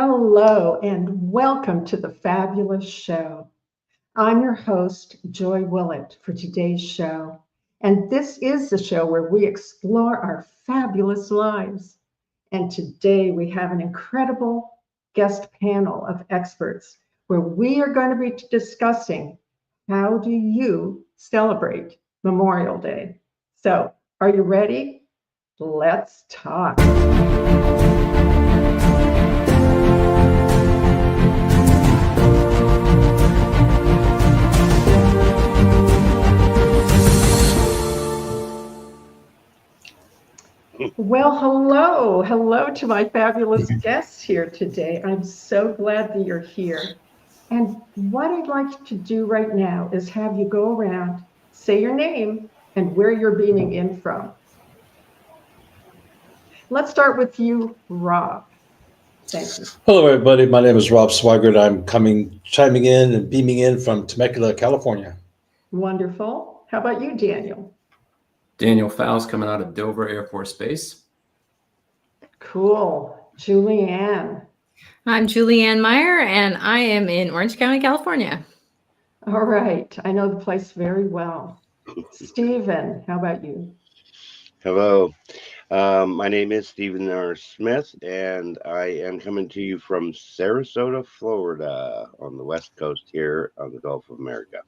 Hello and welcome to the fabulous show. I'm your host, Joy Willett, for today's show. And this is the show where we explore our fabulous lives. And today we have an incredible guest panel of experts where we are going to be discussing how do you celebrate Memorial Day? So, are you ready? Let's talk. Well, hello to my fabulous guests here today. I'm so glad that you're here. And what I'd like to do right now is have you go around, say your name, and where you're beaming in from. Let's start with you, Rob. Thank you. Hello, everybody. My name is Rob Swigert. I'm chiming in and beaming in from Temecula, California. Wonderful. How about you, Daniel? Daniel Faust coming out of Dover Air Force Base. Cool. Julianne. I'm Julianne Meyer, and I am in Orange County, California. All right. I know the place very well. Stephen, how about you? Hello, my name is Stephen R. Smith, and I am coming to you from Sarasota, Florida, on the west coast here on the Gulf of America.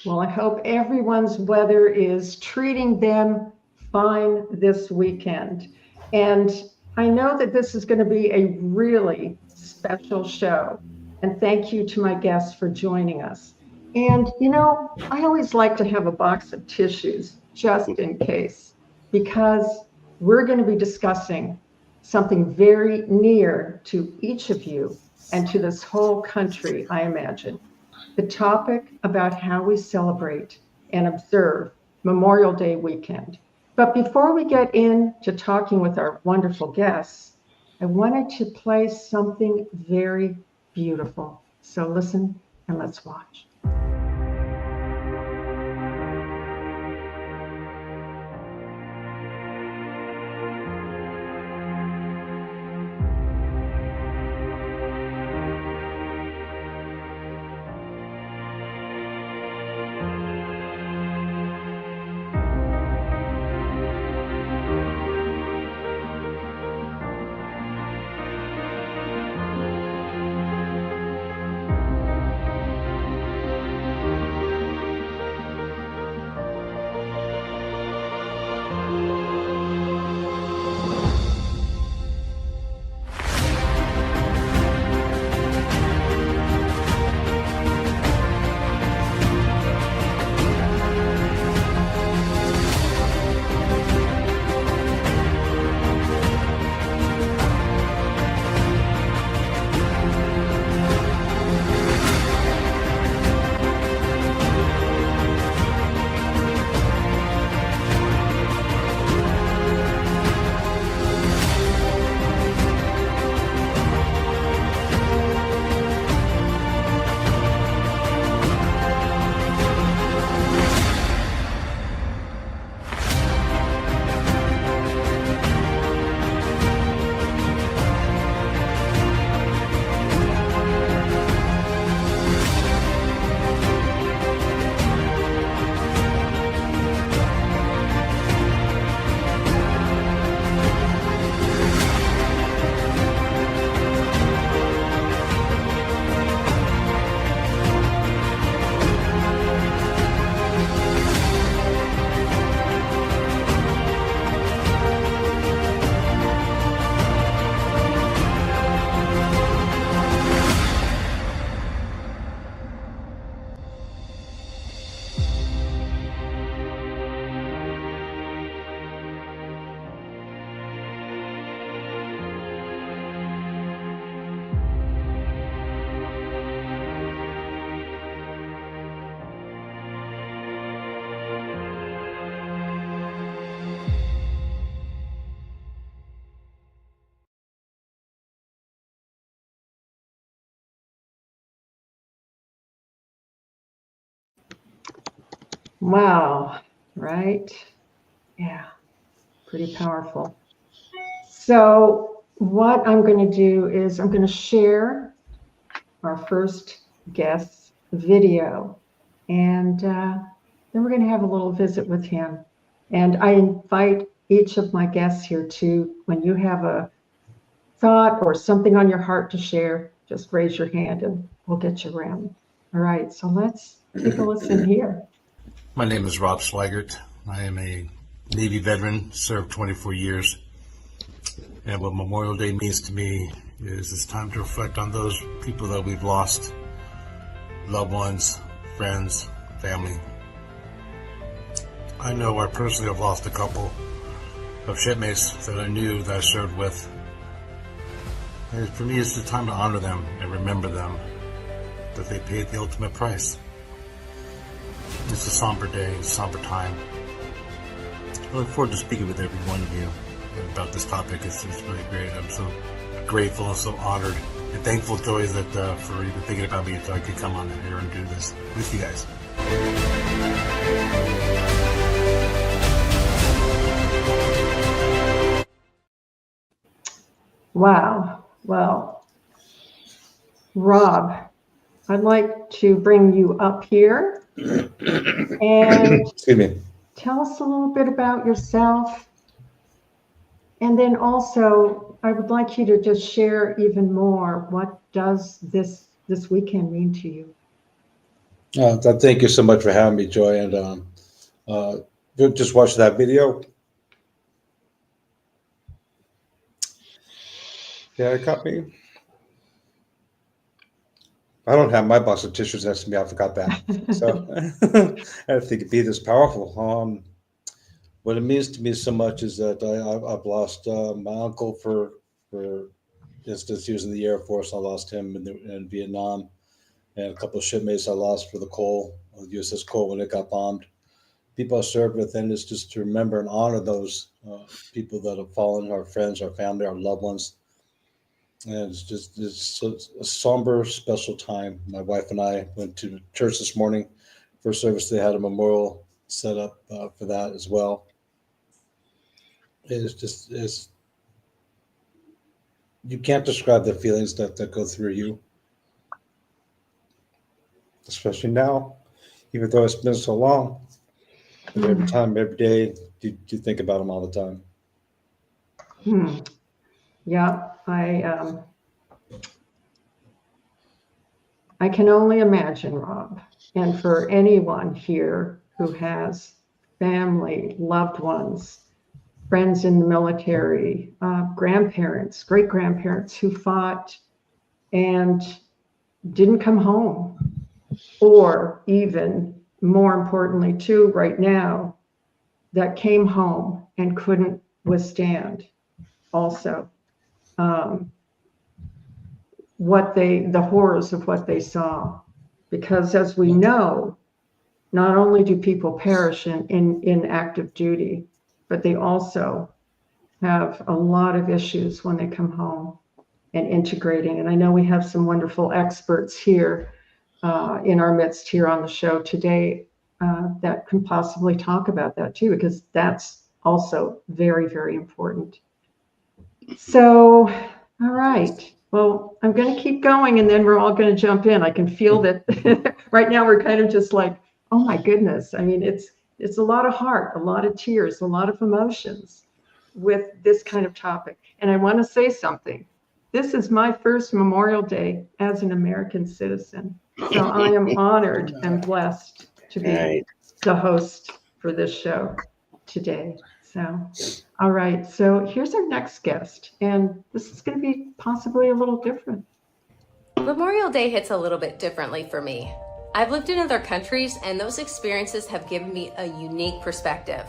Well, I hope everyone's weather is treating them fine this weekend. And I know that this is going to be a really special show. And thank you to my guests for joining us. And, I always like to have a box of tissues just in case, because we're going to be discussing something very near to each of you and to this whole country, I imagine. The topic about how we celebrate and observe Memorial Day weekend. But before we get into talking with our wonderful guests, I wanted to play something very beautiful. So listen and let's watch. Wow, right? Yeah, pretty powerful. So what I'm going to do is I'm going to share our first guest's video, and then we're going to have a little visit with him. And I invite each of my guests here to, when you have a thought or something on your heart to share, just raise your hand and we'll get you around. All right, so let's take a listen here. My name is Rob Swigert. I am a Navy veteran, served 24 years. And what Memorial Day means to me is it's time to reflect on those people that we've lost, loved ones, friends, family. I know I personally have lost a couple of shipmates that I knew that I served with. And for me, it's the time to honor them and remember them, that they paid the ultimate price. It's a somber day, a somber time. I look forward to speaking with every one of you about this topic. It's really great. I'm so grateful and so honored and thankful, Joy, that for even thinking about me so I could come on here and do this with you guys. Wow. Well, Rob, I'd like to bring you up here and Excuse me. tell us a little bit about yourself. And then also, I would like you to just share even more. What does this weekend mean to you? Thank you so much for having me, Joy. And just watch that video. Yeah, it got me. I don't have my box of tissues next to me. I forgot that. So I didn't think it'd be this powerful. What it means to me so much is that I've lost my uncle for instance. He was in the Air Force. I lost him in Vietnam, and a couple of shipmates I lost for the coal, the USS Cole, when it got bombed. People I served with, and it's just to remember and honor those people that have fallen, our friends, our family, our loved ones. And it's a somber, special time. My wife and I went to church this morning. First service, they had a memorial set up for that as well. It's you can't describe the feelings that go through you, especially now, even though it's been so long. But every time, every day, you think about them all the time. Yeah, I can only imagine, Rob. And for anyone here who has family, loved ones, friends in the military, grandparents, great-grandparents who fought and didn't come home, or even more importantly, too, right now, that came home and couldn't withstand also the horrors of what they saw. Because as we know, not only do people perish in active duty, but they also have a lot of issues when they come home and integrating. And I know we have some wonderful experts here in our midst here on the show today that can possibly talk about that too, because that's also very, very important. So, all right. Well, I'm going to keep going and then we're all going to jump in. I can feel that right now we're kind of just like, oh my goodness. I mean, it's a lot of heart, a lot of tears, a lot of emotions with this kind of topic. And I want to say something. This is my first Memorial Day as an American citizen. So I am honored and blessed to be the host for this show today. So, all right. So here's our next guest. And this is going to be possibly a little different. Memorial Day hits a little bit differently for me. I've lived in other countries and those experiences have given me a unique perspective.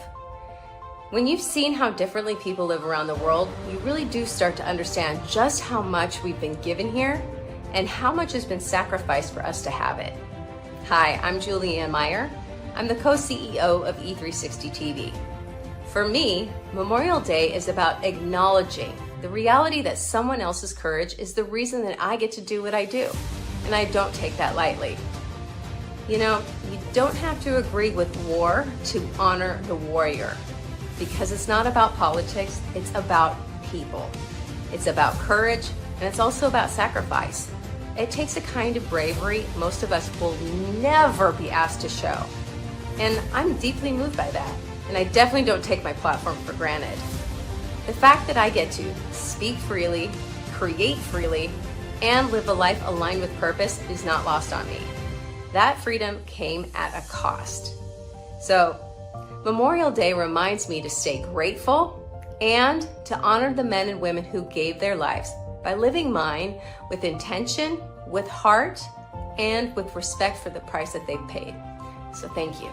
When you've seen how differently people live around the world, you really do start to understand just how much we've been given here and how much has been sacrificed for us to have it. Hi, I'm Julianne Meyer. I'm the co-CEO of E360 TV. For me, Memorial Day is about acknowledging the reality that someone else's courage is the reason that I get to do what I do, and I don't take that lightly. You know, you don't have to agree with war to honor the warrior, because it's not about politics, it's about people. It's about courage, and it's also about sacrifice. It takes a kind of bravery most of us will never be asked to show. And I'm deeply moved by that, and I definitely don't take my platform for granted. The fact that I get to speak freely, create freely, and live a life aligned with purpose is not lost on me. That freedom came at a cost. So, Memorial Day reminds me to stay grateful and to honor the men and women who gave their lives by living mine with intention, with heart, and with respect for the price that they've paid. So thank you.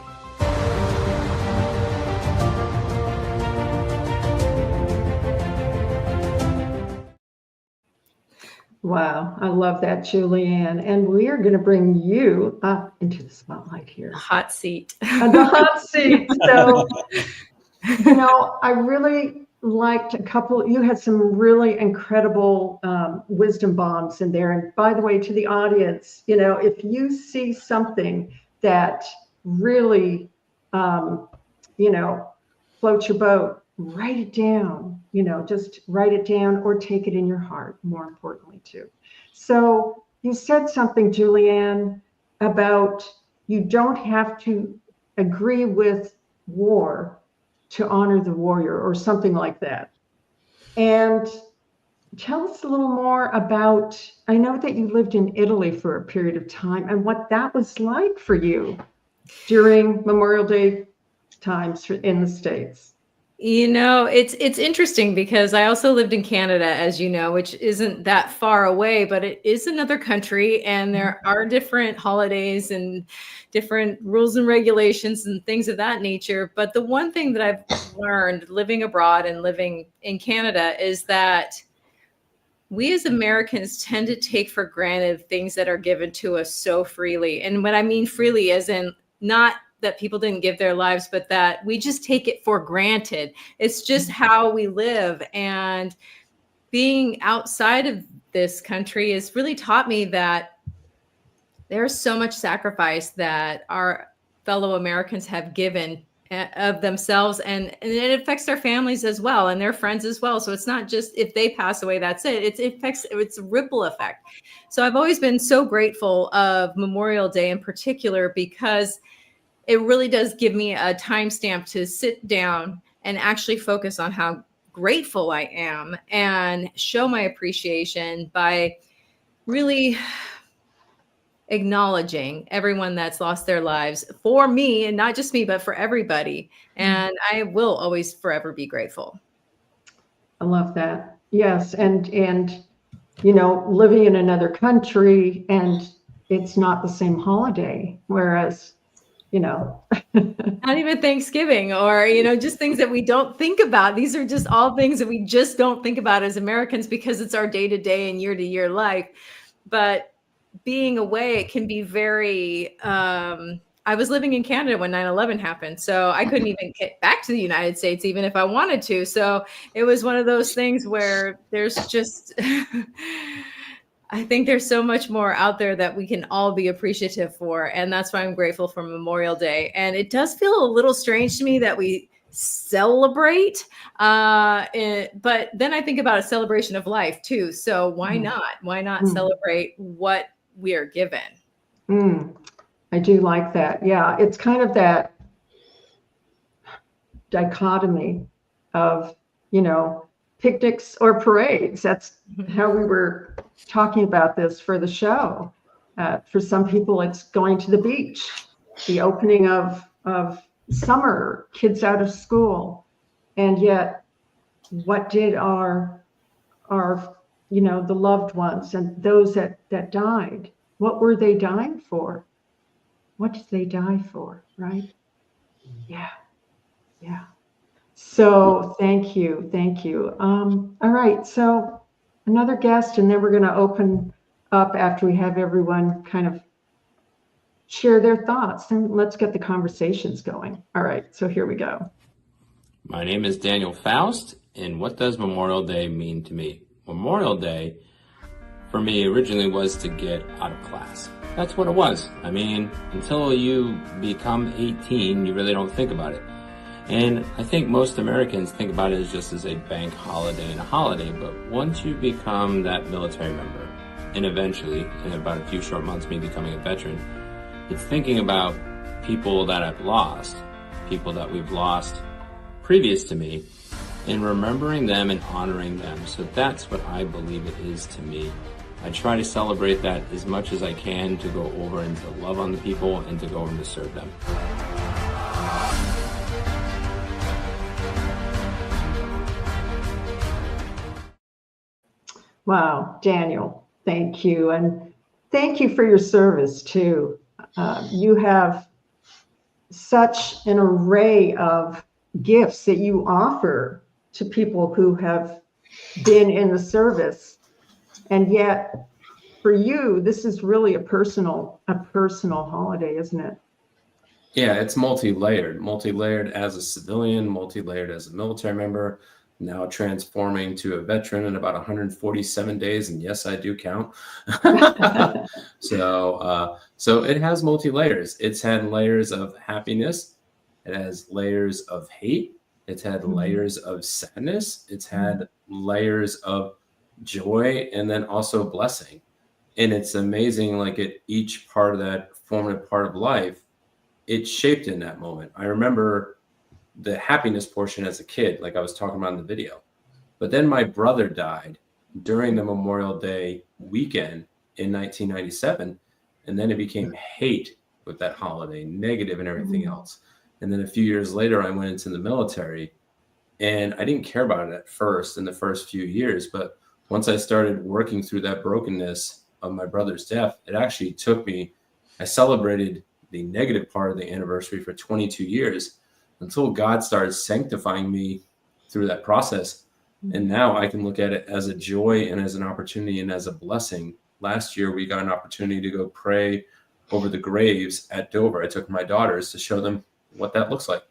Wow, I love that, Julianne. And we are going to bring you up into the spotlight here. Hot seat. The hot seat. So, I really liked you had some really incredible wisdom bombs in there. And by the way, to the audience, if you see something that really, floats your boat, write it down, just write it down or take it in your heart, more importantly, too. So you said something, Julianne, about you don't have to agree with war to honor the warrior or something like that. And tell us a little more about, I know that you lived in Italy for a period of time and what that was like for you during Memorial Day times in the States. It's interesting because I also lived in Canada, as you know, which isn't that far away, but it is another country, and there are different holidays and different rules and regulations and things of that nature. But the one thing that I've learned living abroad and living in Canada is that we as Americans tend to take for granted things that are given to us so freely. And what I mean freely as in not that people didn't give their lives, but that we just take it for granted. It's just how we live. And being outside of this country has really taught me that there's so much sacrifice that our fellow Americans have given of themselves, and it affects their families as well and their friends as well. So it's not just if they pass away, that's it. It's a ripple effect. So I've always been so grateful of Memorial Day in particular, because it really does give me a timestamp to sit down and actually focus on how grateful I am and show my appreciation by really acknowledging everyone that's lost their lives for me, and not just me, but for everybody. And I will always forever be grateful. I love that. Yes. And living in another country and it's not the same holiday, whereas not even Thanksgiving or, just things that we don't think about. These are just all things that we just don't think about as Americans because it's our day-to-day and year-to-year life. But being away, it can be very, I was living in Canada when 9/11 happened. So I couldn't even get back to the United States, even if I wanted to. So it was one of those things where there's just, I think there's so much more out there that we can all be appreciative for. And that's why I'm grateful for Memorial Day. And it does feel a little strange to me that we celebrate, but then I think about a celebration of life too. So why not? Why not celebrate what we are given? I do like that. Yeah, it's kind of that dichotomy of, picnics or parades. That's how we were talking about this for the show. For some people, it's going to the beach, the opening of summer, kids out of school. And yet, what did our the loved ones and those that died, what were they dying for? What did they die for, right? Yeah. So thank you. All right, so another guest, and then we're going to open up after we have everyone kind of share their thoughts, and let's get the conversations going. All right, so here we go. My name is Daniel Faust, and what does Memorial Day mean to me? Memorial Day, for me, originally was to get out of class. That's what it was. I mean, until you become 18, you really don't think about it. And I think most Americans think about it as just as a bank holiday and a holiday, but once you become that military member, and eventually, in about a few short months, me becoming a veteran, it's thinking about people that I've lost, people that we've lost previous to me, and remembering them and honoring them. So that's what I believe it is to me. I try to celebrate that as much as I can, to go over and to love on the people and to go over and to serve them. Wow, Daniel, thank you. And thank you for your service too. You have such an array of gifts that you offer to people who have been in the service. And yet for you, this is really a personal holiday, isn't it? Yeah, it's multi-layered as a civilian, multi-layered as a military member, now transforming to a veteran in about 147 days. And yes, I do count. So it has multi-layers. It's had layers of happiness. It has layers of hate. It's had layers of sadness. It's had layers of joy, and then also blessing. And it's amazing, like at each part of that formative part of life, it's shaped in that moment. I remember the happiness portion as a kid, like I was talking about in the video. But then my brother died during the Memorial Day weekend in 1997. And then it became hate with that holiday, negative and everything else. And then a few years later, I went into the military, and I didn't care about it at first in the first few years. But once I started working through that brokenness of my brother's death, it actually took me, I celebrated the negative part of the anniversary for 22 years until God started sanctifying me through that process. And now I can look at it as a joy and as an opportunity and as a blessing. Last year, we got an opportunity to go pray over the graves at Dover. I took my daughters to show them what that looks like,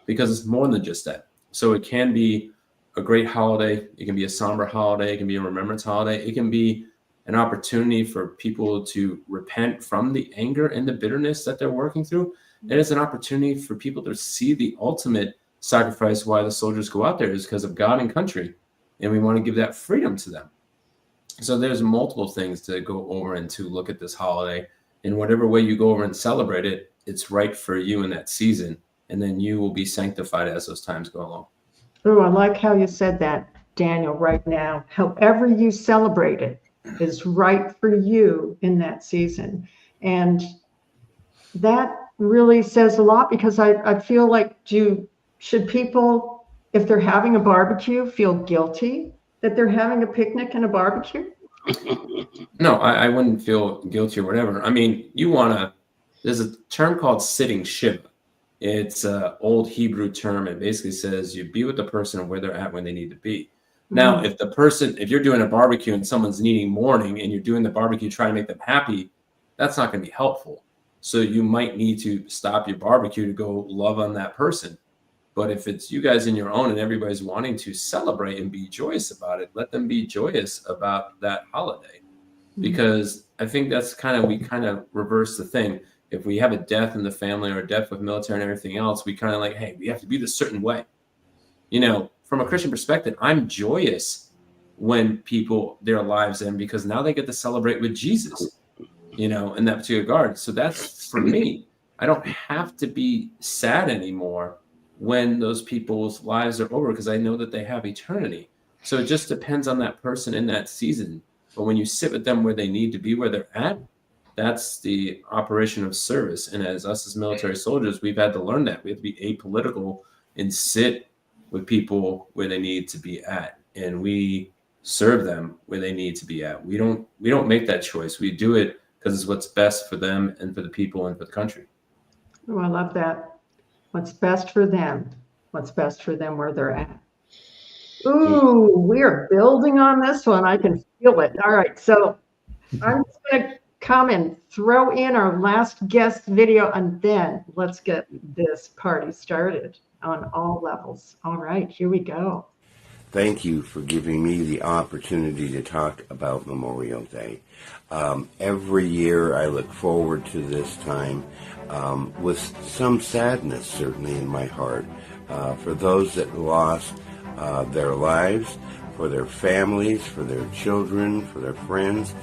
because it's more than just that. So it can be a great holiday. It can be a somber holiday. It can be a remembrance holiday. It can be an opportunity for people to repent from the anger and the bitterness that they're working through. And it's an opportunity for people to see the ultimate sacrifice why the soldiers go out there is because of God and country. And we want to give that freedom to them. So there's multiple things to go over and to look at this holiday. In whatever way you go over and celebrate it, it's right for you in that season. And then you will be sanctified as those times go along. Oh, I like how you said that, Daniel, right now. However you celebrate it is right for you in that season. And that really says a lot, because I feel like, should people, if they're having a barbecue, feel guilty that they're having a picnic and a barbecue? No, I wouldn't feel guilty or whatever. I mean, there's a term called sitting Shiva. It's an old Hebrew term. It basically says you be with the person where they're at when they need to be. Now, if you're doing a barbecue and someone's needing mourning and you're doing the barbecue trying to make them happy, that's not going to be helpful. So you might need to stop your barbecue to go love on that person. But if it's you guys in your own and everybody's wanting to celebrate and be joyous about it, let them be joyous about that holiday. Because I think that's we kind of reverse the thing. If we have a death in the family or a death with military and everything else, we kind of like, hey, we have to be this certain way. You know, from a Christian perspective, I'm joyous when people, their lives end, because now they get to celebrate with Jesus, you know, in that particular regard. So that's for me. I don't have to be sad anymore when those people's lives are over, because I know that they have eternity. So it just depends on that person in that season. But when you sit with them where they need to be, where they're at, that's the operation of service. And as us as military soldiers, we've had to learn that. We have to be apolitical and sit with people where they need to be at. And we serve them where they need to be at. We don't make that choice. We do it because it's what's best for them and for the people and for the country. Oh, I love that. What's best for them. What's best for them where they're at. Ooh, we are building on this one. I can feel it. All right, so I'm just going to come and throw in our last guest video, and then let's get this party started on all levels. All right, here we go. Thank you for giving me the opportunity to talk about Memorial Day. Every year I look forward to this time with some sadness, certainly in my heart, for those that lost their lives, for their families, for their children, for their friends.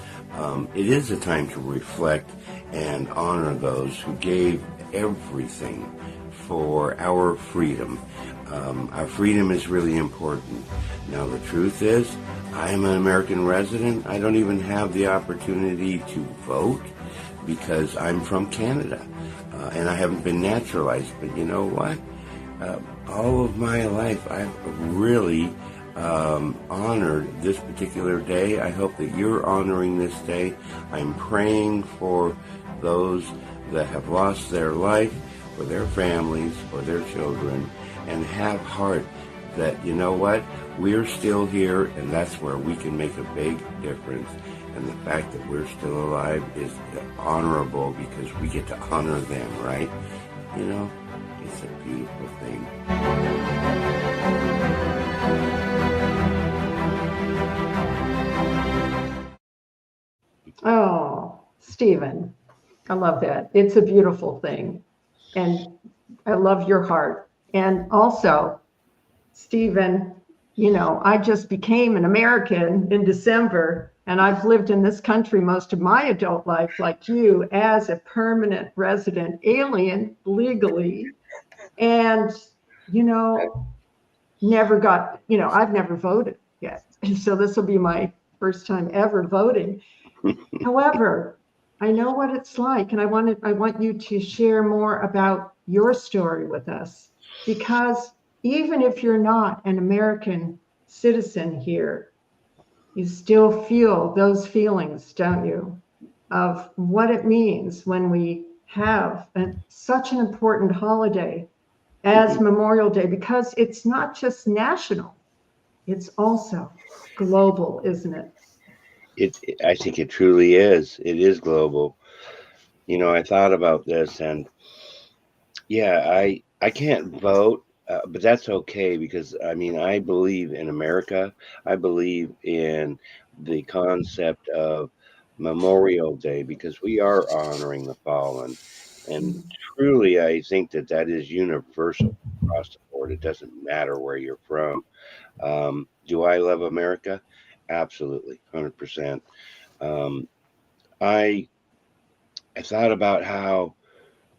It is a time to reflect and honor those who gave everything for our freedom. Our freedom is really important. Now, the truth is, I am an American resident. I don't even have the opportunity to vote because I'm from Canada, and I haven't been naturalized. But you know what? All of my life, I've really honored this particular day. I hope that you're honoring this day. I'm praying for those that have lost their life, for their families, for their children, and have heart that, you know what, we're still here, and that's where we can make a big difference. And the fact that we're still alive is honorable because we get to honor them, right? You know, it's a beautiful thing. Oh, Stephen, I love that. It's a beautiful thing. And I love your heart. And also, Stephen, you know, I just became an American in December, and I've lived in this country most of my adult life, like you, as a permanent resident alien legally. And, you know, never got, you know, I've never voted yet. So this will be my first time ever voting. However, I know what it's like, and I want you to share more about your story with us, because even if you're not an American citizen here, you still feel those feelings, don't you, of what it means when we have such an important holiday as Memorial Day, because it's not just national, it's also global, isn't it? I think it truly is. It is global. You know, I thought about this, and yeah, I can't vote, but that's okay because I mean I believe in America. I believe in the concept of Memorial Day because we are honoring the fallen, and truly I think that that is universal across the board. It doesn't matter where you're from. Do I love America? Absolutely, 100%. Um, I I thought about how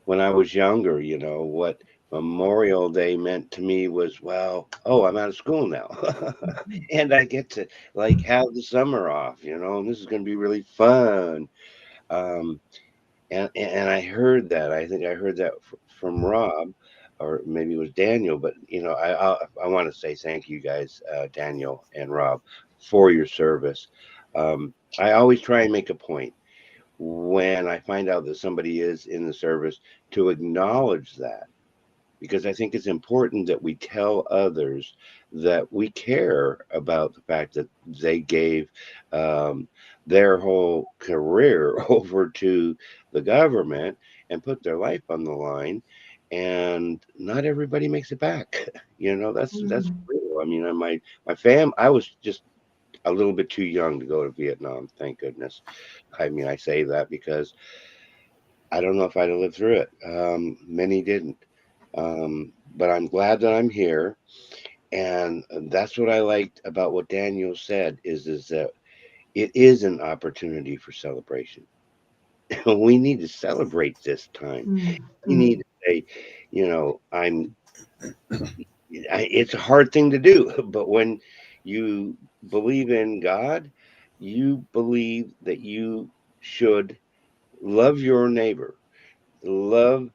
when I was younger, you know, what Memorial Day meant to me was, well, oh, I'm out of school now. And I get to like have the summer off, you know, and this is going to be really fun. Um, and I heard that. I think I heard that from Rob, or maybe it was Daniel. But you know, I want to say thank you guys, Daniel and Rob, for your service. I always try and make a point when I find out that somebody is in the service to acknowledge that, because I think it's important that we tell others that we care about the fact that they gave um, their whole career over to the government and put their life on the line. And not everybody makes it back. You know, that's Mm. real. I mean, I was just a little bit too young to go to Vietnam. Thank goodness. I mean, I say that because I don't know if I'd have lived through it. Many didn't. But I'm glad that I'm here. And that's what I liked about what Daniel said is that it is an opportunity for celebration. We need to celebrate this time. Mm. We need to say, you know, it's a hard thing to do, but when you believe in God, you believe that you should love your neighbor, love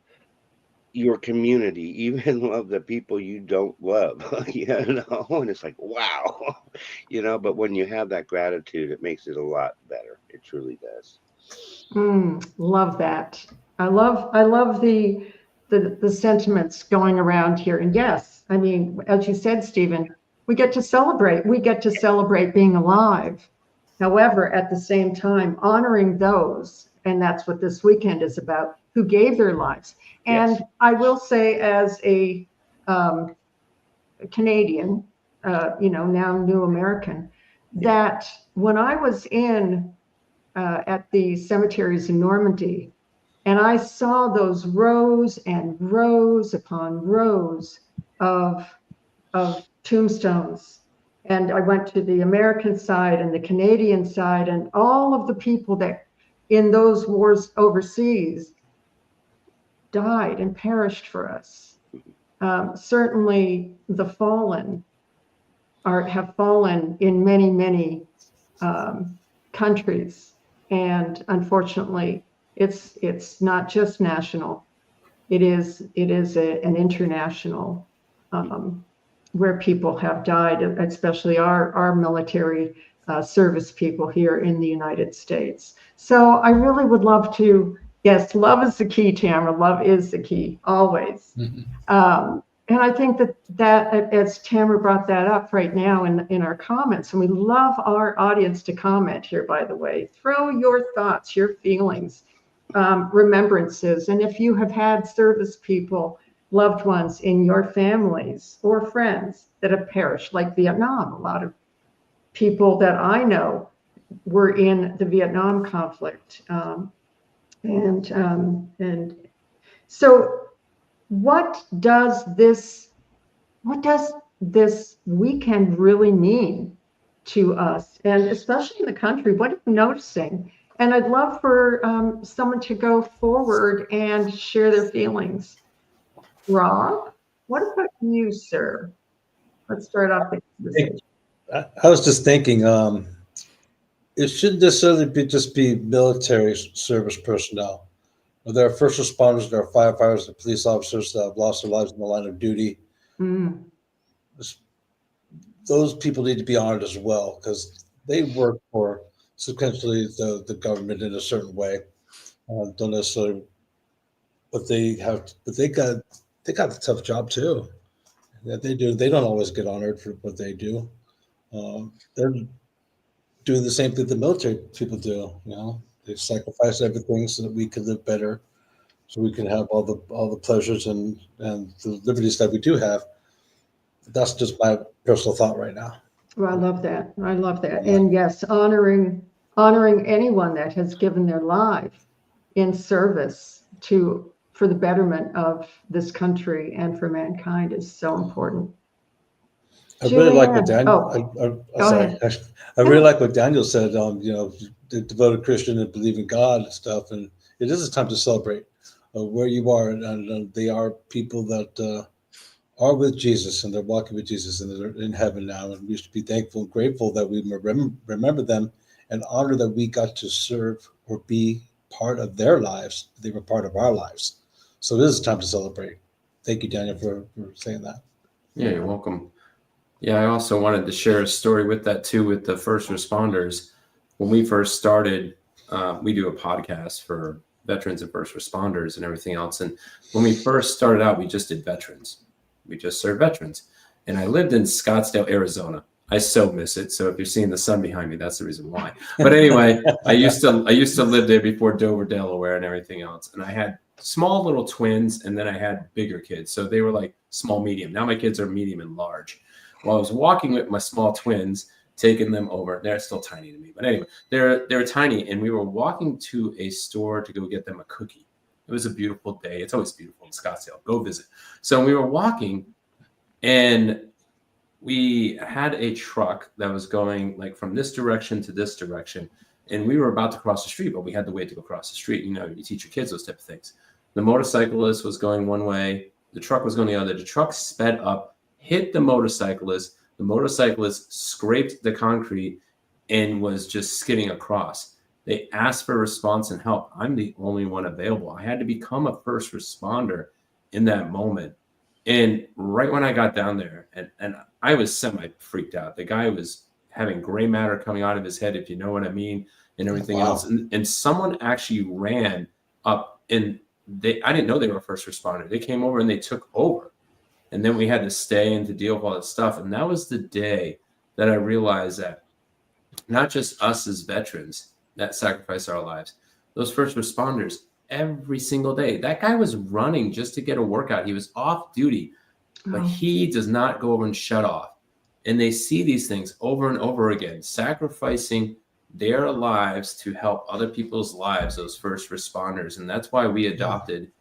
your community, even love the people you don't love, you know, and it's like, wow, you know, but when you have that gratitude, it makes it a lot better. It truly does. Love that. I love the sentiments going around here. And yes, I mean, as you said, Stephen, we get to celebrate. We get to celebrate being alive. However, at the same time, honoring those, and that's what this weekend is about, who gave their lives. Yes. And I will say, as a Canadian, you know, now new American, that when I was at the cemeteries in Normandy, and I saw those rows and rows upon rows of tombstones. And I went to the American side and the Canadian side, and all of the people that in those wars overseas died and perished for us. Certainly the fallen have fallen in many, many countries. And unfortunately, it's not just national. It is an international where people have died, especially our military service people here in the United States. So I really would love to, yes, love is the key, Tamara. Love is the key, always. And I think that as Tamara brought that up right now in our comments, and we love our audience to comment here, by the way, throw your thoughts, your feelings, remembrances. And if you have had service people, loved ones in your families or friends that have perished, like Vietnam, a lot of people that I know were in the Vietnam conflict. And so what does this weekend really mean to us, and especially in the country? What are you noticing? And I'd love for someone to go forward and share their feelings. Rob, what about you, sir? Let's start off the conversation. I was just thinking, it shouldn't necessarily just be military service personnel. There are first responders, there are firefighters, and police officers that have lost their lives in the line of duty. Mm. Those people need to be honored as well, because they work for substantially the government in a certain way. Don't necessarily, but they got a tough job too. That they do. They don't always get honored for what they do. They're doing the same thing the military people do. You know, they sacrifice everything so that we can live better, so we can have all the pleasures and the liberties that we do have. That's just my personal thought right now. Well, I love that. I love that. And yes, honoring anyone that has given their life in service for the betterment of this country and for mankind is so important. I really like what Julianne. Daniel. Go ahead. I really like what Daniel said. You know, the devoted Christian and believe in God and stuff. And it is a time to celebrate where you are, and they are people that are with Jesus, and they're walking with Jesus, and they're in heaven now. And we should be thankful and grateful that we remember them and honor that we got to serve or be part of their lives. They were part of our lives. So it is time to celebrate. Thank you, Daniel, for saying that. Yeah, you're welcome. Yeah, I also wanted to share a story with that too, with the first responders. When we first started, we do a podcast for veterans and first responders and everything else. And when we first started out, we just did veterans. We just served veterans. And I lived in Scottsdale, Arizona. I so miss it. So if you're seeing the sun behind me, that's the reason why. But anyway, I used to live there before Dover, Delaware and everything else. And I had small little twins, and then I had bigger kids. So they were like small, medium. Now my kids are medium and large. While I was walking with my small twins, taking them over, they're still tiny to me. But anyway, they're tiny. And we were walking to a store to go get them a cookie. It was a beautiful day. It's always beautiful in Scottsdale. Go visit. So we were walking, and we had a truck that was going like from this direction to this direction. And we were about to cross the street, but we had to wait to go across the street. You know, you teach your kids those type of things. The motorcyclist was going one way. The truck was going the other. The truck sped up, hit the motorcyclist. The motorcyclist scraped the concrete and was just skidding across. They asked for response and help. I'm the only one available. I had to become a first responder in that moment. And right when I got down there, and I was semi-freaked out. The guy was having gray matter coming out of his head, if you know what I mean, and everything else. And someone actually ran up, and I didn't know they were a first responder. They came over and they took over. And then we had to stay and to deal with all that stuff. And that was the day that I realized that not just us as veterans that sacrifice our lives, those first responders, every single day. That guy was running just to get a workout. He was off duty, but he does not go over and shut off. And they see these things over and over again, sacrificing their lives to help other people's lives, those first responders. And that's why we adopted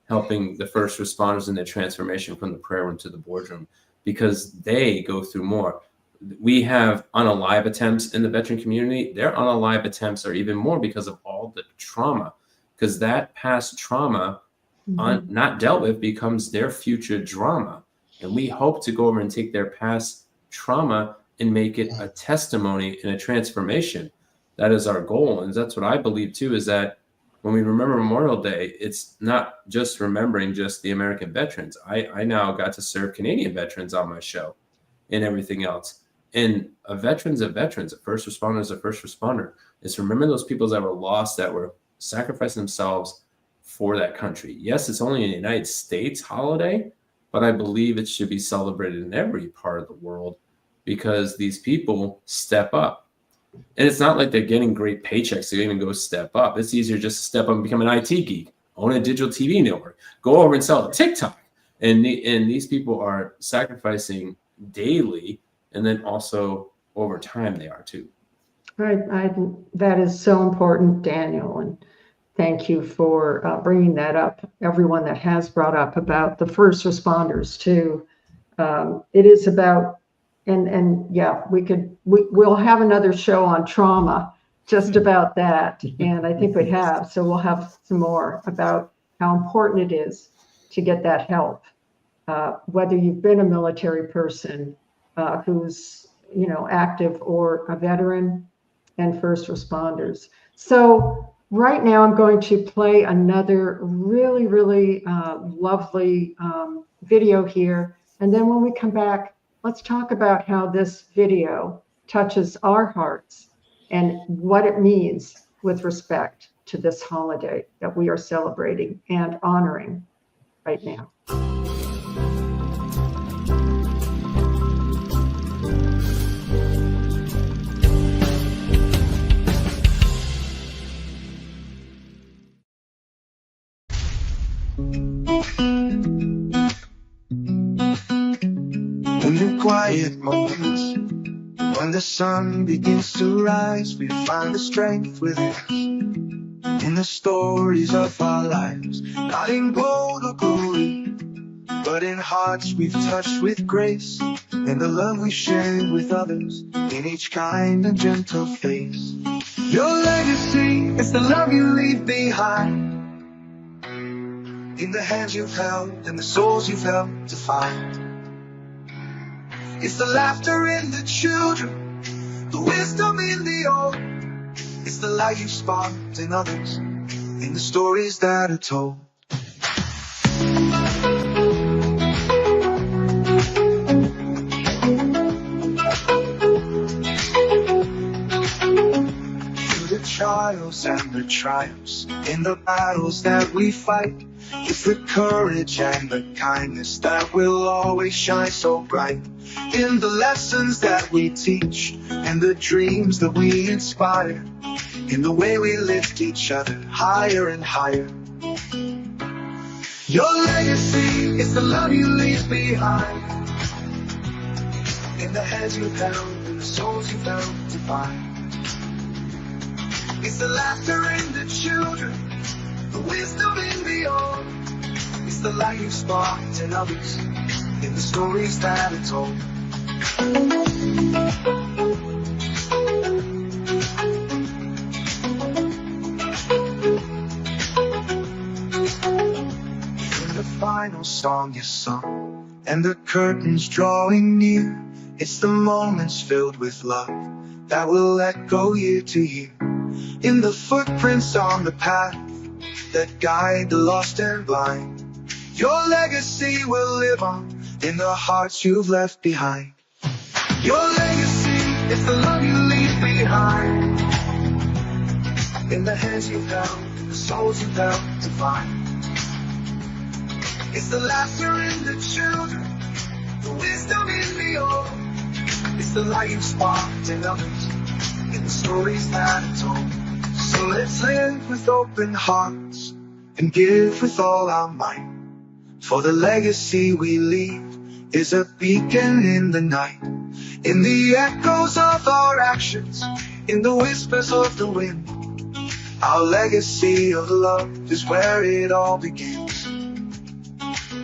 helping the first responders in their transformation from the prayer room to the boardroom, because they go through more. We have unalive attempts in the veteran community. Their unalive attempts are even more because of all the trauma, because that past trauma not dealt with becomes their future drama. And we hope to go over and take their past trauma and make it a testimony and a transformation. That is our goal. And that's what I believe too, is that when we remember Memorial Day, it's not just remembering just the American veterans. I now got to serve Canadian veterans on my show and everything else. And a veteran's a veteran, a first responder is a first responder. It's remembering those people that were lost, that were sacrificing themselves for that country. Yes, it's only a United States holiday, but I believe it should be celebrated in every part of the world, because these people step up. And it's not like they're getting great paychecks to even go step up. It's easier just to step up and become an IT geek, own a digital TV network, go over and sell TikTok. And these people are sacrificing daily, and then also over time they are too. Right. That is so important, Daniel. And thank you for bringing that up. Everyone that has brought up about the first responders too. It is about, and yeah, we'll have another show on trauma just about that. And I think we have, so we'll have some more about how important it is to get that help. Whether you've been a military person who's, active, or a veteran, and first responders. So right now I'm going to play another really, really lovely video here. And then when we come back, let's talk about how this video touches our hearts and what it means with respect to this holiday that we are celebrating and honoring right now. In the quiet moments, when the sun begins to rise, we find the strength within us. In the stories of our lives, not in gold or glory, but in hearts we've touched with grace, in the love we share with others, in each kind and gentle face. Your legacy is the love you leave behind, in the hands you've held and the souls you've helped to find. It's the laughter in the children, the wisdom in the old. It's the light you sparked in others, in the stories that are told. Through the trials and the triumphs, in the battles that we fight, it's the courage and the kindness that will always shine so bright. In the lessons that we teach and the dreams that we inspire, in the way we lift each other higher and higher. Your legacy is the love you leave behind, in the hands you've held and the souls you've helped to find. It's the laughter in the children, the wisdom in the old. It's the light you sparked in others, in the stories that are told. In the final song you sung, and the curtains drawing near, it's the moments filled with love that will echo year to year. In the footprints on the path that guide the lost and blind, your legacy will live on in the hearts you've left behind. Your legacy is the love you leave behind, in the hands you've held, the souls you've helped to find. It's the laughter in the children, the wisdom in the old. It's the light you sparked in others, in the stories that are told. So let's live with open hearts and give with all our might, for the legacy we leave is a beacon in the night, in the echoes of our actions, in the whispers of the wind. Our legacy of love is where it all begins.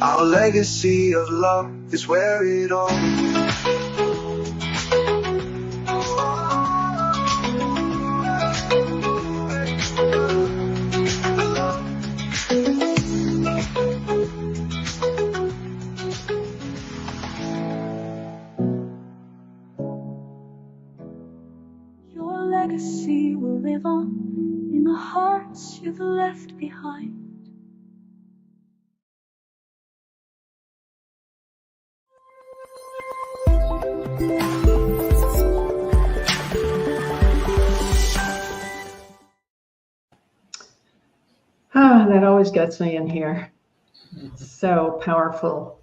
Our legacy of love is where it all Your legacy will live on in the hearts you've left behind. Ah, that always gets me in here. So powerful.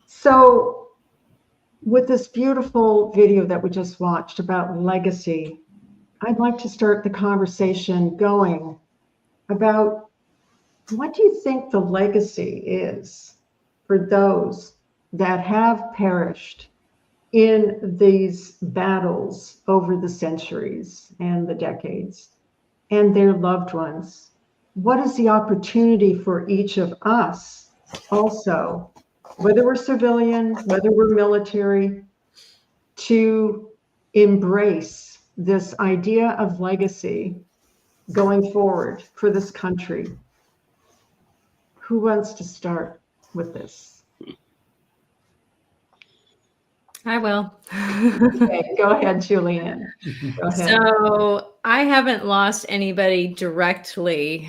So with this beautiful video that we just watched about legacy, I'd like to start the conversation going about what do you think the legacy is for those that have perished in these battles over the centuries and the decades and their loved ones? What is the opportunity for each of us also, whether we're civilian, whether we're military, to embrace this idea of legacy going forward for this country? Who wants to start with this? I will. Okay, go ahead, Julianne. Go ahead. So I haven't lost anybody directly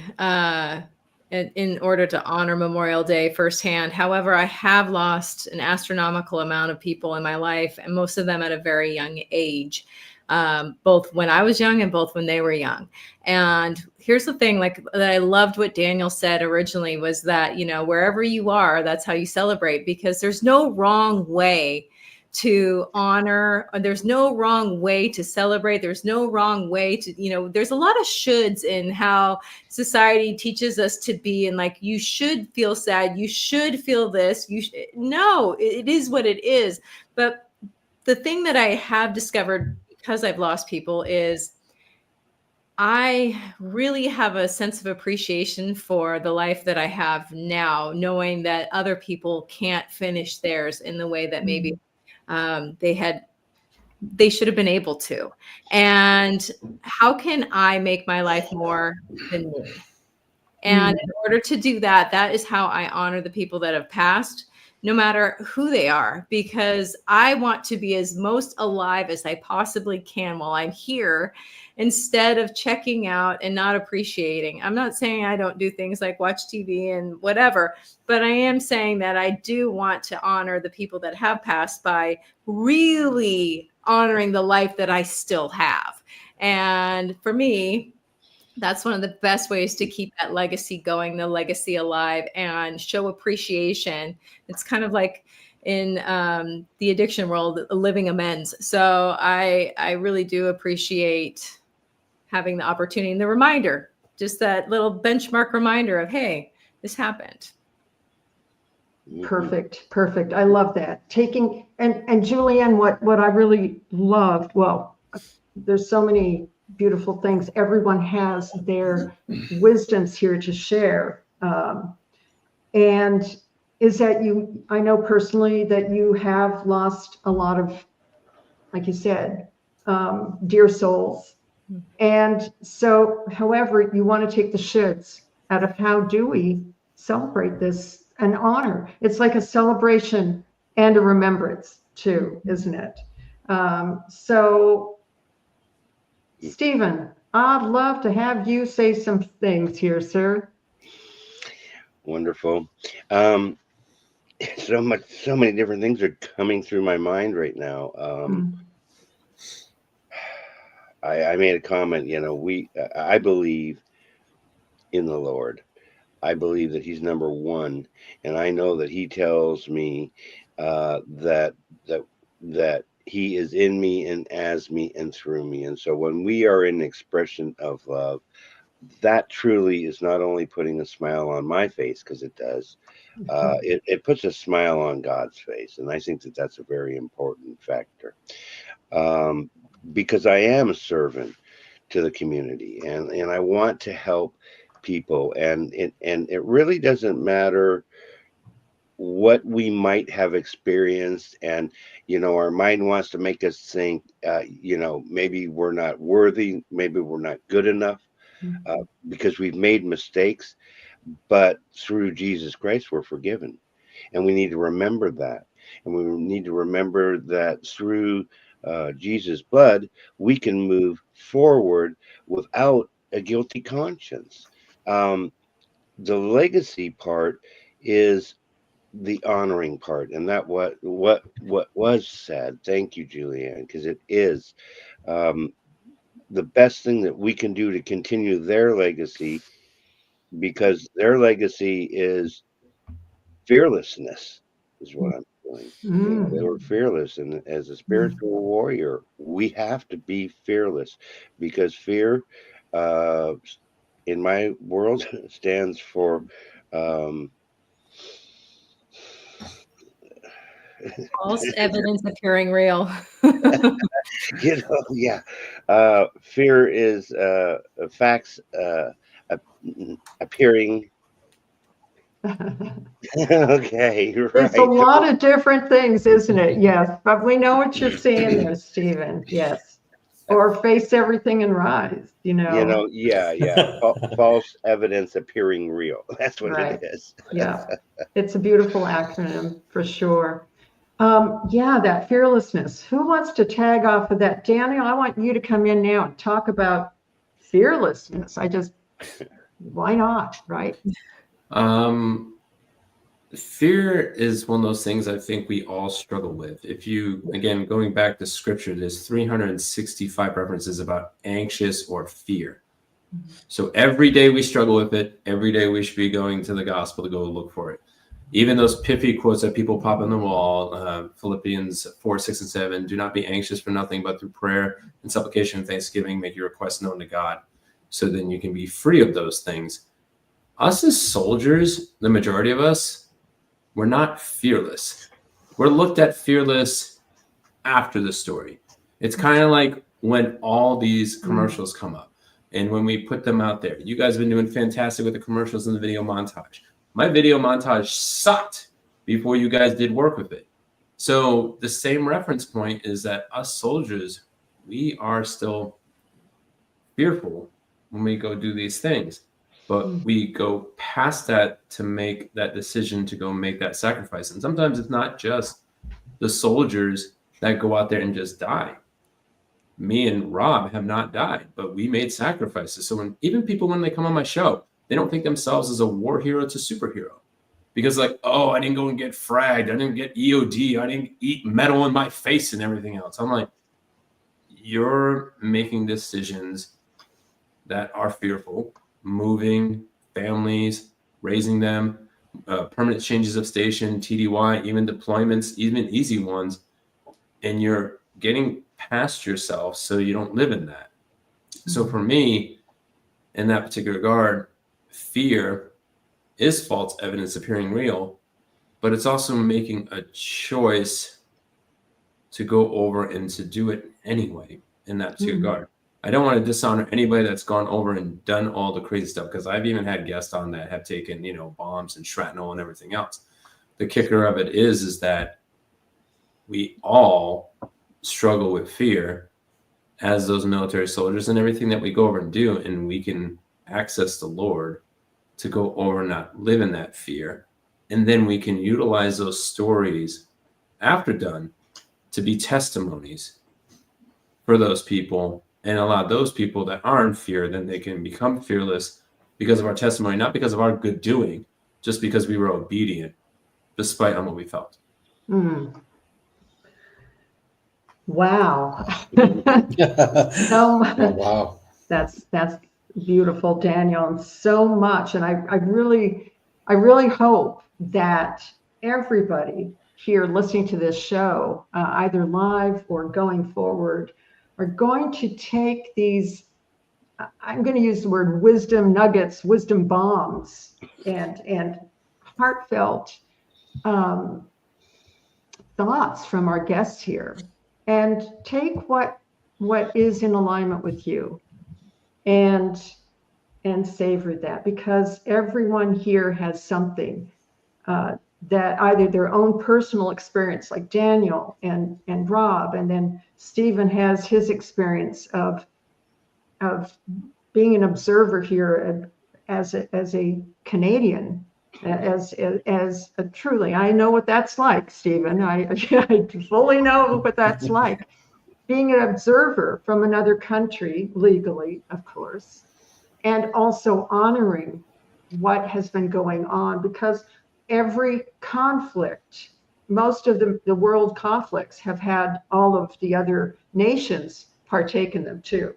in order to honor Memorial Day firsthand. However, I have lost an astronomical amount of people in my life, and most of them at a very young age, both when I was young and both when they were young. And here's the thing, like that I loved what Daniel said originally was that, you know, wherever you are, that's how you celebrate, because there's no wrong way to honor, or there's no wrong way to celebrate. There's no wrong way to, you know, there's a lot of shoulds in how society teaches us to be. And like, you should feel sad. You should feel this. No, it is what it is. But the thing that I have discovered because I've lost people is I really have a sense of appreciation for the life that I have now, knowing that other people can't finish theirs in the way that maybe they should have been able to. And how can I make my life more than me? And in order to do that, that is how I honor the people that have passed, no matter who they are, because I want to be as most alive as I possibly can while I'm here, instead of checking out and not appreciating. I'm not saying I don't do things like watch TV and whatever, but I am saying that I do want to honor the people that have passed by really honoring the life that I still have. And for me, that's one of the best ways to keep that legacy going, the legacy alive, and show appreciation. It's kind of like in the addiction world, living amends. So I really do appreciate having the opportunity and the reminder, just that little benchmark reminder of, hey, this happened. Perfect. Perfect. I love that. Taking, and Julianne, what I really loved, well, there's so many beautiful things. Everyone has their wisdoms here to share. And is that I know personally that you have lost a lot of, like you said, dear souls. And so, however, you want to take the shoulds out of how do we celebrate this and honor. It's like a celebration and a remembrance too, isn't it? So, Stephen, I'd love to have you say some things here, sir. Wonderful. So many different things are coming through my mind right now. I made a comment, you know, I believe in the Lord. I believe that he's number one. And I know that he tells me that he is in me and as me and through me. And so when we are in expression of love, that truly is not only putting a smile on my face, because it does, it puts a smile on God's face. And I think that that's a very important factor. Because I am a servant to the community, and I want to help people, and it really doesn't matter what we might have experienced, and our mind wants to make us think, maybe we're not worthy, maybe we're not good enough, because we've made mistakes. But through Jesus Christ, we're forgiven, and we need to remember that. And we need to remember that through Jesus' blood, we can move forward without a guilty conscience. The legacy part is the honoring part, and that what was said. Thank you, Julianne, because it is the best thing that we can do to continue their legacy, because their legacy is fearlessness, is what I'm feeling. They were fearless, and as a spiritual warrior, we have to be fearless, because fear, in my world, stands for False evidence appearing real. yeah. Fear is facts appearing. Okay, It's a right. lot of different things, isn't it? Yes, but we know what you're saying there, Stephen. Yes. Or face everything and rise, Yeah. False evidence appearing real. That's what Right. it is. Yeah. It's a beautiful acronym for sure. Yeah, that fearlessness. Who wants to tag off of that? Daniel, I want you to come in now and talk about fearlessness. Why not, right? Fear is one of those things I think we all struggle with. If you, again, going back to scripture, there's 365 references about anxious or fear. So every day we struggle with it. Every day we should be going to the gospel to go look for it. Even those pithy quotes that people pop on the wall, Philippians 4, 6, and 7, do not be anxious for nothing, but through prayer and supplication and thanksgiving, make your requests known to God. So then you can be free of those things. Us as soldiers, the majority of us, we're not fearless. We're looked at fearless after the story. It's kind of like when all these commercials come up and when we put them out there. You guys have been doing fantastic with the commercials and the video montage. My video montage sucked before you guys did work with it. So the same reference point is that us soldiers, we are still fearful when we go do these things. But we go past that to make that decision to go make that sacrifice. And sometimes it's not just the soldiers that go out there and just die. Me and Rob have not died, but we made sacrifices. So even people, when they come on my show, they don't think themselves as a war hero to superhero. Because I didn't go and get fragged. I didn't get EOD. I didn't eat metal in my face and everything else. I'm like, you're making decisions that are fearful, moving families, raising them, permanent changes of station, TDY, even deployments, even easy ones. And you're getting past yourself so you don't live in that. So for me, in that particular regard, fear is false evidence appearing real, but it's also making a choice to go over and to do it anyway in that particular regard. I don't want to dishonor anybody that's gone over and done all the crazy stuff, because I've even had guests on that have taken, bombs and shrapnel and everything else. The kicker of it is that we all struggle with fear as those military soldiers, and everything that we go over and do, and we can access the Lord to go over and not live in that fear. And then we can utilize those stories after done to be testimonies for those people, and allow those people that are in fear, then they can become fearless because of our testimony, not because of our good doing, just because we were obedient despite on what we felt. Wow. Wow. That's beautiful, Daniel, and so much. And I really hope that everybody here listening to this show, either live or going forward, are going to take these, I'm going to use the word wisdom nuggets, wisdom bombs, and heartfelt thoughts from our guests here, and take what is in alignment with you and savor that, because everyone here has something that either their own personal experience, like Daniel and Rob, and then Stephen has his experience of being an observer here as a Canadian, as a truly, I know what that's like, Stephen. I fully know what that's like. Being an observer from another country, legally, of course, and also honoring what has been going on, because every conflict, most of the world conflicts have had all of the other nations partake in them too.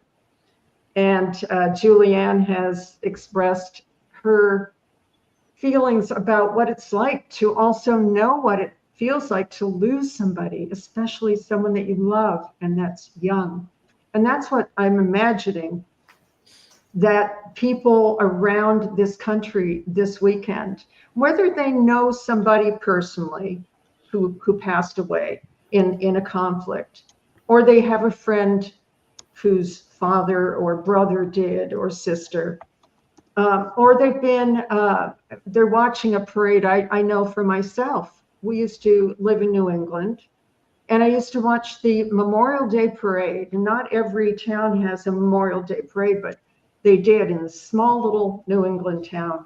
And Julianne has expressed her feelings about what it's like to also know what it feels like to lose somebody, especially someone that you love and that's young. And that's what I'm imagining that people around this country this weekend, whether they know somebody personally who passed away in a conflict, or they have a friend whose father or brother did, or sister, or they're watching a parade. I know for myself, we used to live in New England, and I used to watch the Memorial Day parade. And not every town has a Memorial Day parade, but they did in a small little New England town.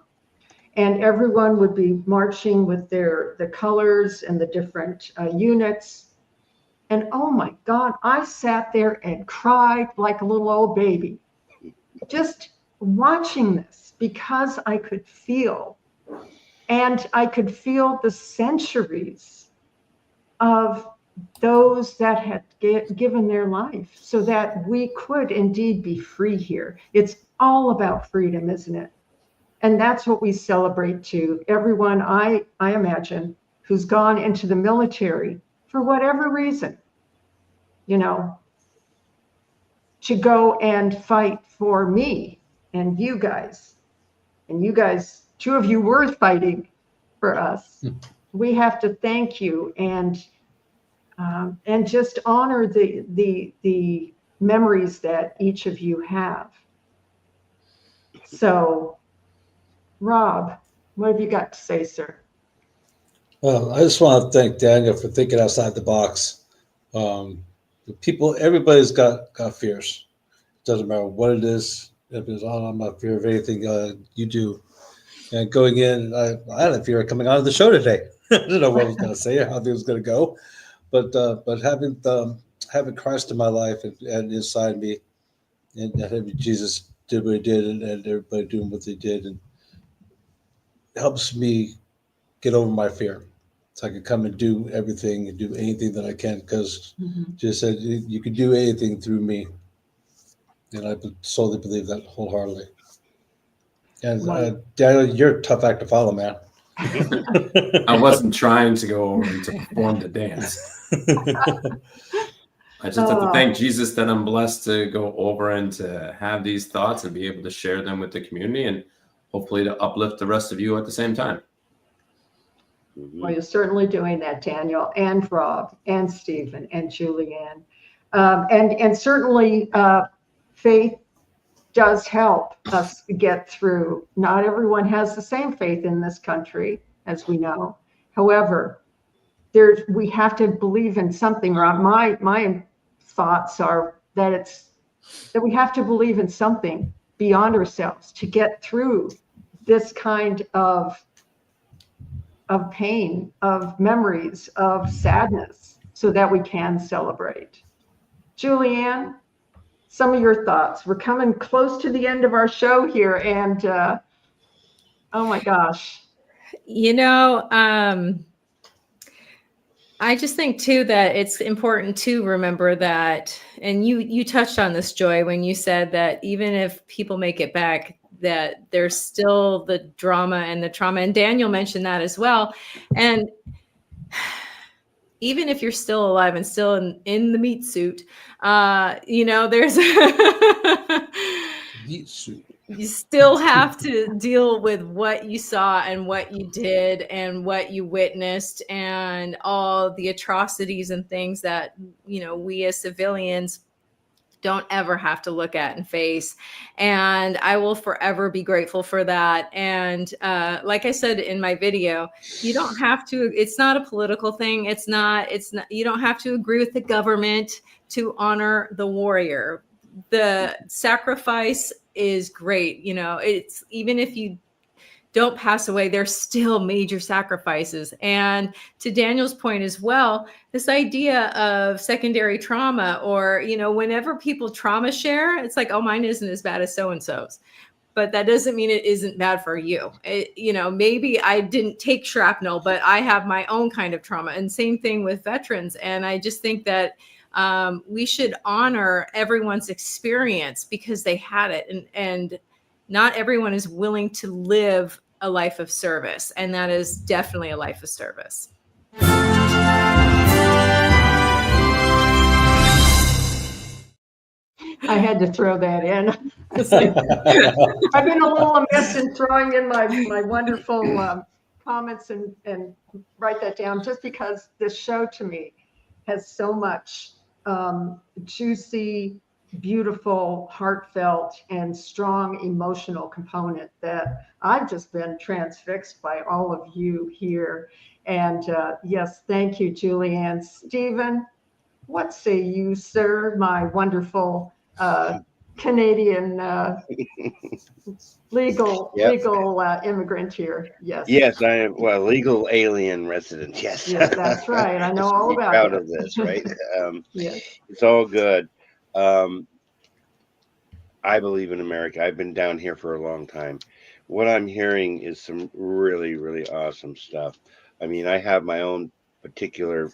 And everyone would be marching with the colors and the different units. And oh my God, I sat there and cried like a little old baby, just watching this, because I could feel, and I could feel the centuries of those that had given their life so that we could indeed be free here. It's all about freedom, isn't it? And that's what we celebrate too. Everyone, I imagine, who's gone into the military for whatever reason, to go and fight for me and you guys. And you guys, two of you were fighting for us. We have to thank you and just honor the memories that each of you have. So, Rob, what have you got to say, sir? Well, I just want to thank Daniel for thinking outside the box. Everybody's got fears. Doesn't matter what it is. If it's, I'm not fear of anything you do. And going in, I had a fear coming out of the show today. I didn't know what I was going to say or how it was going to go, but having Christ in my life and inside me, and having Jesus did what he did, and everybody doing what they did, and helps me get over my fear. So I can come and do everything and do anything that I can, because Jesus said you can do anything through me. And I solely believe that wholeheartedly. And Daniel, you're a tough act to follow, man. I wasn't trying to go over and to perform the dance. I just have to thank Jesus that I'm blessed to go over and to have these thoughts and be able to share them with the community, and hopefully to uplift the rest of you at the same time. Well, you're certainly doing that, Daniel, and Rob, and Stephen, and Julianne. And certainly faith does help us get through. Not everyone has the same faith in this country, as we know. However, we have to believe in something. My thoughts are that we have to believe in something beyond ourselves to get through this kind of pain, of memories, of sadness, so that we can celebrate. Julianne, some of your thoughts. We're coming close to the end of our show here, and oh my gosh. I just think too that it's important to remember that, and you touched on this, Joy, when you said that even if people make it back, that there's still the drama and the trauma. And Daniel mentioned that as well. And even if you're still alive and still in the meat suit, there's Meat suit. You still have to deal with what you saw and what you did and what you witnessed and all the atrocities and things that, we as civilians don't ever have to look at and face. And I will forever be grateful for that. And like I said in my video, you don't have to, it's not a political thing. It's not, you don't have to agree with the government to honor the warrior. The sacrifice is great. You know, it's even if you don't pass away, there's still major sacrifices. And to Daniel's point as well, this idea of secondary trauma, or, you know, whenever people trauma share, it's like, oh, mine isn't as bad as so-and-so's. But that doesn't mean it isn't bad for you. You know, maybe I didn't take shrapnel, but I have my own kind of trauma. And same thing with veterans. And I just think that we should honor everyone's experience because they had it. And not everyone is willing to live a life of service. And that is definitely a life of service. I had to throw that in. I've been a little amiss in throwing in my wonderful comments and write that down, just because this show to me has so much juicy, beautiful, heartfelt, and strong emotional component that I've just been transfixed by all of you here. And yes, thank you, Julianne. Stephen, what say you, sir, my wonderful Canadian legal immigrant here? Yes. Yes, I am. Well, legal alien resident. Yes. Yes, that's right. I know all about proud it. of this, right? Yes. It's all good. I believe in America. I've been down here for a long time. What I'm hearing is some really, really awesome stuff. I mean, I have my own particular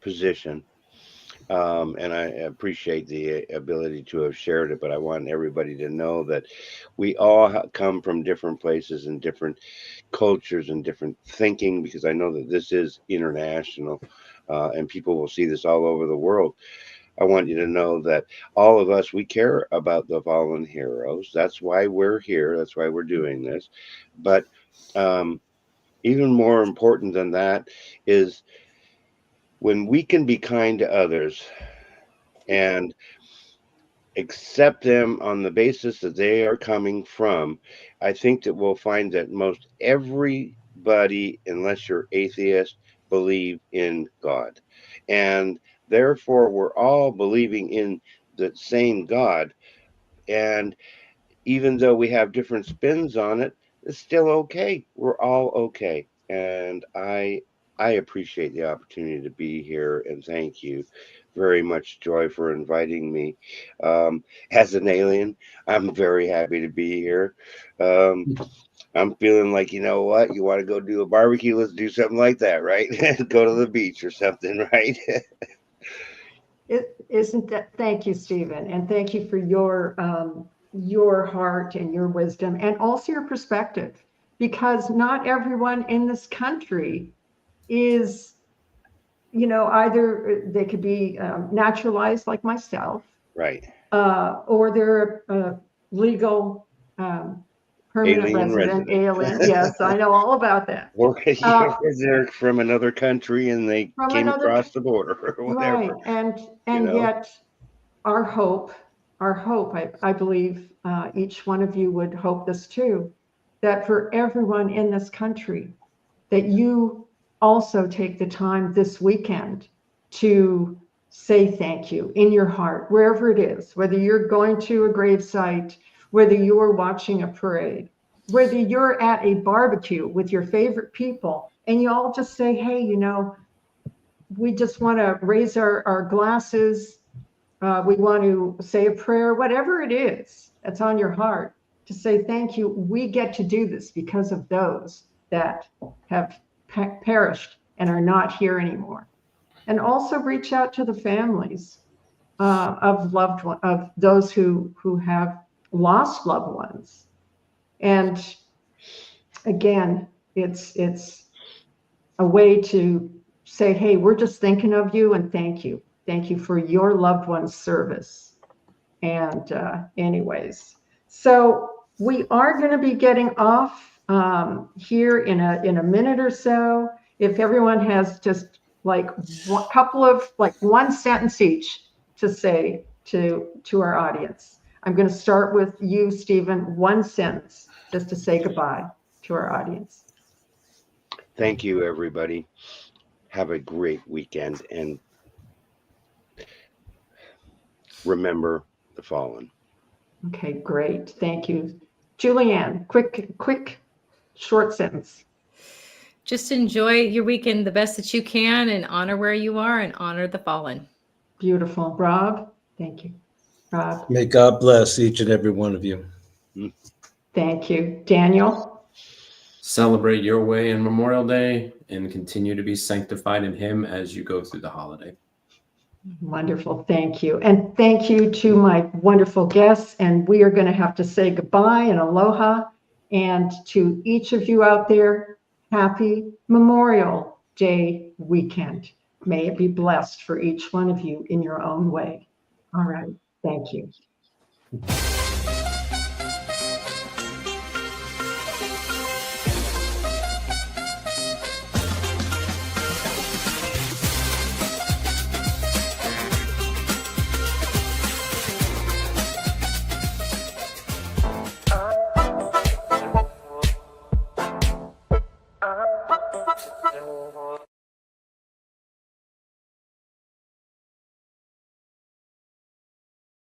position, and I appreciate the ability to have shared it, but I want everybody to know that we all come from different places and different cultures and different thinking, because I know that this is international, and people will see this all over the world. I want you to know that all of us, we care about the fallen heroes. That's why we're here. That's why we're doing this. But even more important than that is when we can be kind to others and accept them on the basis that they are coming from, I think that we'll find that most everybody, unless you're atheist, believe in God. And therefore, we're all believing in the same God. And even though we have different spins on it, it's still okay. We're all okay. And I appreciate the opportunity to be here, and thank you very much, Joy, for inviting me. As an alien, I'm very happy to be here. I'm feeling like, you know what? You want to go do a barbecue? Let's do something like that, right? Go to the beach or something, right? Isn't that? Thank you, Stephen, and thank you for your heart and your wisdom, and also your perspective, because not everyone in this country is, you know, either they could be naturalized like myself, Right. or they're legal permanent Alien resident, resident. alien. Yes, I know all about that. Or they're from another country and they came across the border or whatever. Right, and yet our hope, I believe each one of you would hope this too, that for everyone in this country, that you also take the time this weekend to say thank you in your heart, wherever it is, whether you're going to a gravesite, whether you're watching a parade, whether you're at a barbecue with your favorite people, and you all just say, hey, you know, we just want to raise our glasses. We want to say a prayer, whatever it is that's on your heart, to say thank you. We get to do this because of those that have perished and are not here anymore. And also reach out to the families of those who have lost loved ones. And again, it's a way to say, hey, we're just thinking of you, and thank you. Thank you for your loved one's service. And anyways, so we are going to be getting off here in a minute or so. If everyone has just like a couple of, like, one sentence each to say to our audience? I'm going to start with you, Stephen. One sentence just to say goodbye to our audience. Thank you, everybody. Have a great weekend and remember the fallen. Okay, great. Thank you. Julianne, quick, short sentence. Just enjoy your weekend the best that you can and honor where you are and honor the fallen. Beautiful. Rob, thank you. Rob, May God bless each and every one of you. thank you. Daniel, Celebrate your way in Memorial Day and continue to be sanctified in Him as you go through the holiday. wonderful. Thank you. And thank you to my wonderful guests. And we are going to have to say goodbye and aloha. And to each of you out there, happy Memorial Day weekend. May it be blessed for each one of you in your own way. All right. Thank you.